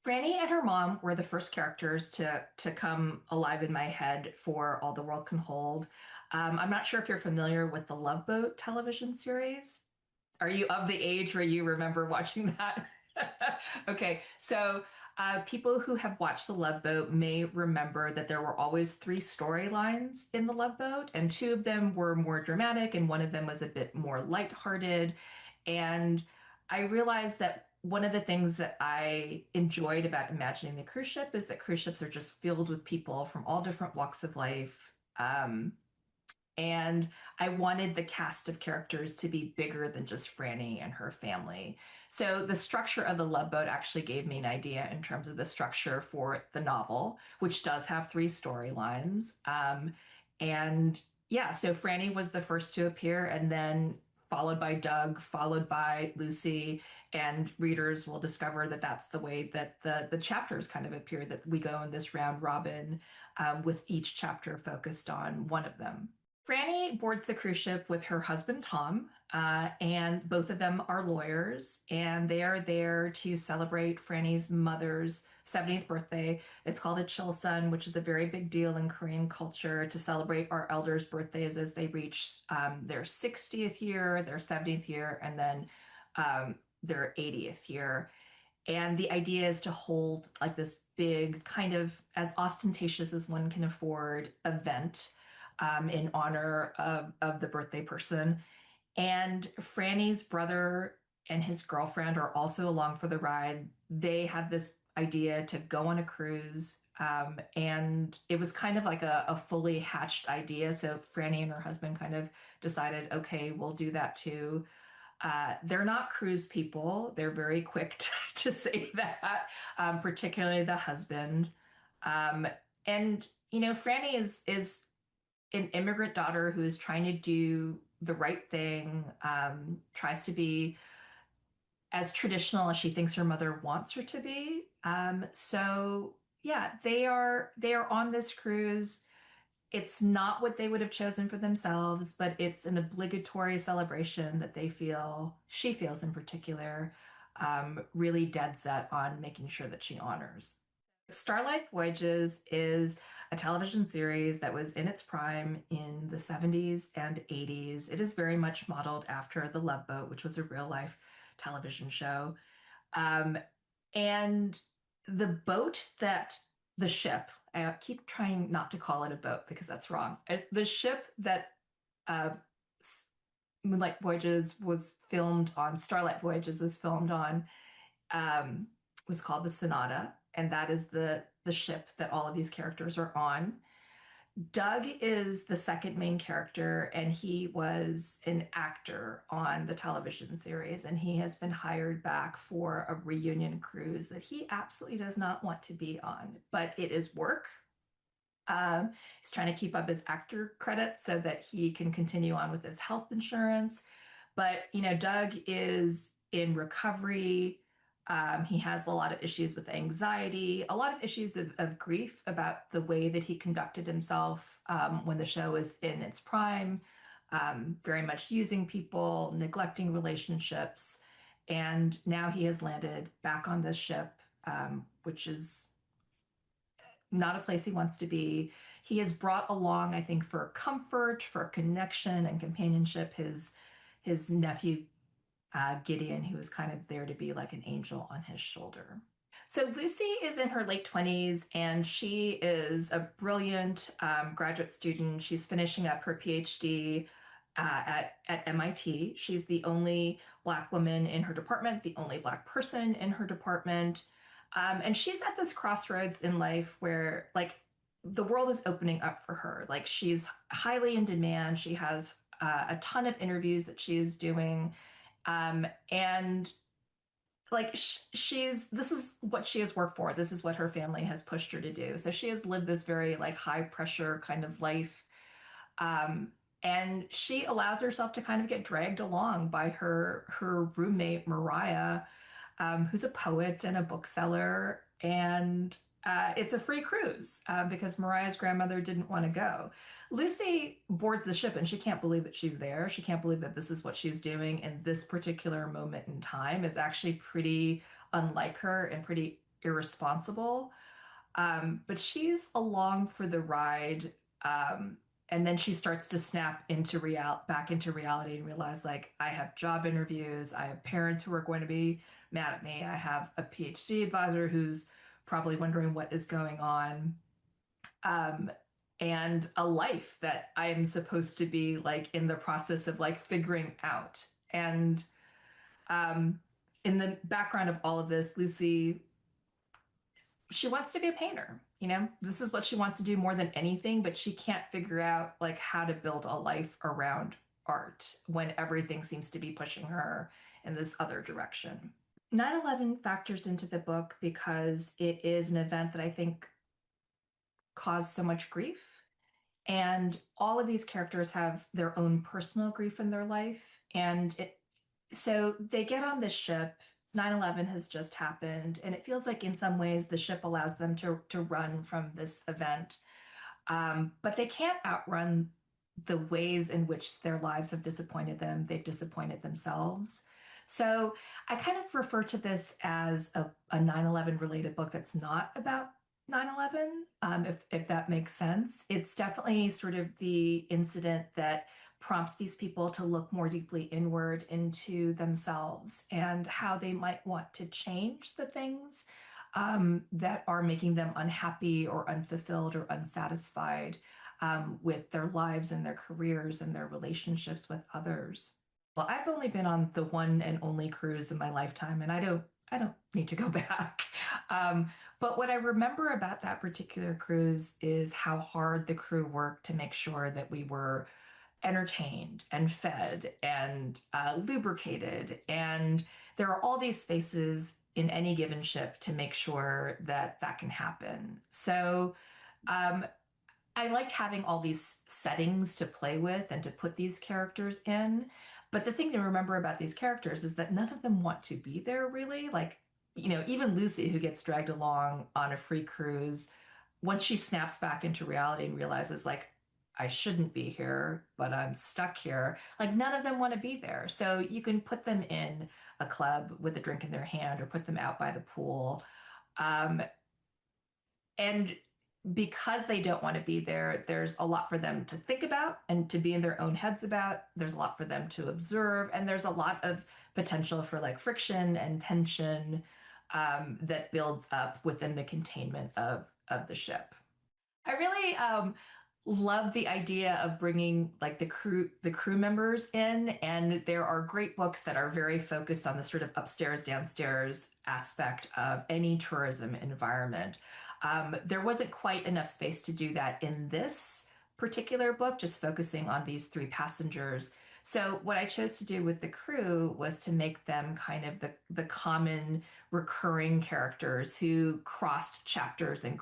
Franny and her mom were the first characters to come alive in my head for All the World Can Hold. I'm not sure if you're familiar with the Love Boat television series. Are you of the age where you remember watching that? Okay, so people who have watched The Love Boat may remember that there were always three storylines in The Love Boat, and two of them were more dramatic, and one of them was a bit more lighthearted. And I realized that one of the things that I enjoyed about imagining the cruise ship is that cruise ships are just filled with people from all different walks of life. And I wanted the cast of characters to be bigger than just Franny and her family. So the structure of the Love Boat actually gave me an idea in terms of the structure for the novel, which does have three storylines. And yeah, so Franny was the first to appear, and then followed by Doug, followed by Lucy, and readers will discover that that's the way that the chapters kind of appear, that we go in this round robin with each chapter focused on one of them. Franny boards the cruise ship with her husband Tom, and both of them are lawyers, and they are there to celebrate Franny's mother's 70th birthday. It's called a Chilsun, which is a very big deal in Korean culture to celebrate our elders' birthdays as they reach their 60th year, their 70th year, and then their 80th year. And the idea is to hold like this big, kind of as ostentatious as one can afford event in honor of the birthday person. And Franny's brother and his girlfriend are also along for the ride. They had this idea to go on a cruise. And it was kind of like a fully hatched idea. So Franny and her husband kind of decided, okay, we'll do that too. They're not cruise people. They're very quick to say that, particularly the husband. Um, and Franny is an immigrant daughter who is trying to do the right thing, tries to be as traditional as she thinks her mother wants her to be. So yeah, they are on this cruise. It's not what they would have chosen for themselves, but it's an obligatory celebration that she feels in particular, really dead set on making sure that she honors. Starlight Voyages is a television series that was in its prime in the 70s and 80s. It is very much modeled after The Love Boat, which was a real life television show. Um, and the boat that the ship, I keep trying not to call it a boat because that's wrong. The ship that uh, Moonlight Voyages was filmed on, Starlight Voyages was filmed on, was called the Sonata, and that is the ship that all of these characters are on. Doug is the second main character, and he was an actor on the television series, and he has been hired back for a reunion cruise that he absolutely does not want to be on, but it is work. He's trying to keep up his actor credits so that he can continue on with his health insurance. But, Doug is in recovery. He has a lot of issues with anxiety, a lot of issues of grief about the way that he conducted himself when the show was in its prime, very much using people, neglecting relationships. And now he has landed back on this ship, which is not a place he wants to be. He has brought along, I think, for comfort, for connection and companionship, his nephew Gideon, who is kind of there to be like an angel on his shoulder. So Lucy is in her late 20s and she is a brilliant graduate student. She's finishing up her PhD at MIT. She's the only Black woman in her department, the only Black person in her department. And she's at this crossroads in life where, like, the world is opening up for her. Like, she's highly in demand. She has a ton of interviews that she is doing. And like this is what she has worked for. This is what her family has pushed her to do. So she has lived this very like high pressure kind of life. And she allows herself to kind of get dragged along by her roommate Mariah, who's a poet and a bookseller, and it's a free cruise because Mariah's grandmother didn't want to go. Lucy boards the ship and she can't believe that she's there. She can't believe that this is what she's doing in this particular moment in time. Is actually pretty unlike her and pretty irresponsible. But she's along for the ride. Um, and then she starts to snap back into reality and realize, like, I have job interviews, I have parents who are going to be mad at me, I have a PhD advisor who's probably wondering what is going on, um, and a life that I am supposed to be like in the process of like figuring out. And um, in the background of all of this, Lucy, she wants to be a painter. You know, this is what she wants to do more than anything, but she can't figure out like how to build a life around art when everything seems to be pushing her in this other direction. 9/11 factors into the book because it is an event that I think caused so much grief. And all of these characters have their own personal grief in their life. So they get on this ship. 9/11 has just happened, and it feels like in some ways the ship allows them to run from this event. But they can't outrun the ways in which their lives have disappointed them. They've disappointed themselves. So I kind of refer to this as a 9/11 related book that's not about 9/11, if that makes sense. It's definitely sort of the incident that prompts these people to look more deeply inward into themselves and how they might want to change the things that are making them unhappy or unfulfilled or unsatisfied with their lives and their careers and their relationships with others. Well, I've only been on the one and only cruise in my lifetime, and I don't need to go back. Um, but what I remember about that particular cruise is how hard the crew worked to make sure that we were entertained and fed and lubricated. And there are all these spaces in any given ship to make sure that that can happen. So um, I liked having all these settings to play with and to put these characters in. But the thing to remember about these characters is that none of them want to be there really. Like, you know, even Lucy, who gets dragged along on a free cruise, once she snaps back into reality and realizes, like, I shouldn't be here, but I'm stuck here, like, none of them want to be there. So you can put them in a club with a drink in their hand or put them out by the pool. Um, and because they don't want to be there, there's a lot for them to think about and to be in their own heads about. There's a lot for them to observe, and there's a lot of potential for like friction and tension that builds up within the containment of the ship. I really love the idea of bringing like the crew members in, and there are great books that are very focused on the sort of upstairs downstairs aspect of any tourism environment. There wasn't quite enough space to do that in this particular book, just focusing on these three passengers. So what I chose to do with the crew was to make them kind of the common recurring characters who crossed chapters and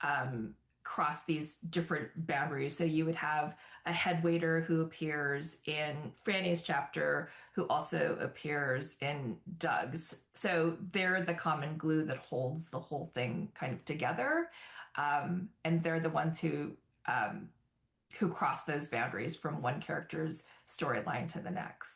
um, cross these different boundaries. So you would have a head waiter who appears in Franny's chapter, who also appears in Doug's. So they're the common glue that holds the whole thing kind of together. And they're the ones who cross those boundaries from one character's storyline to the next.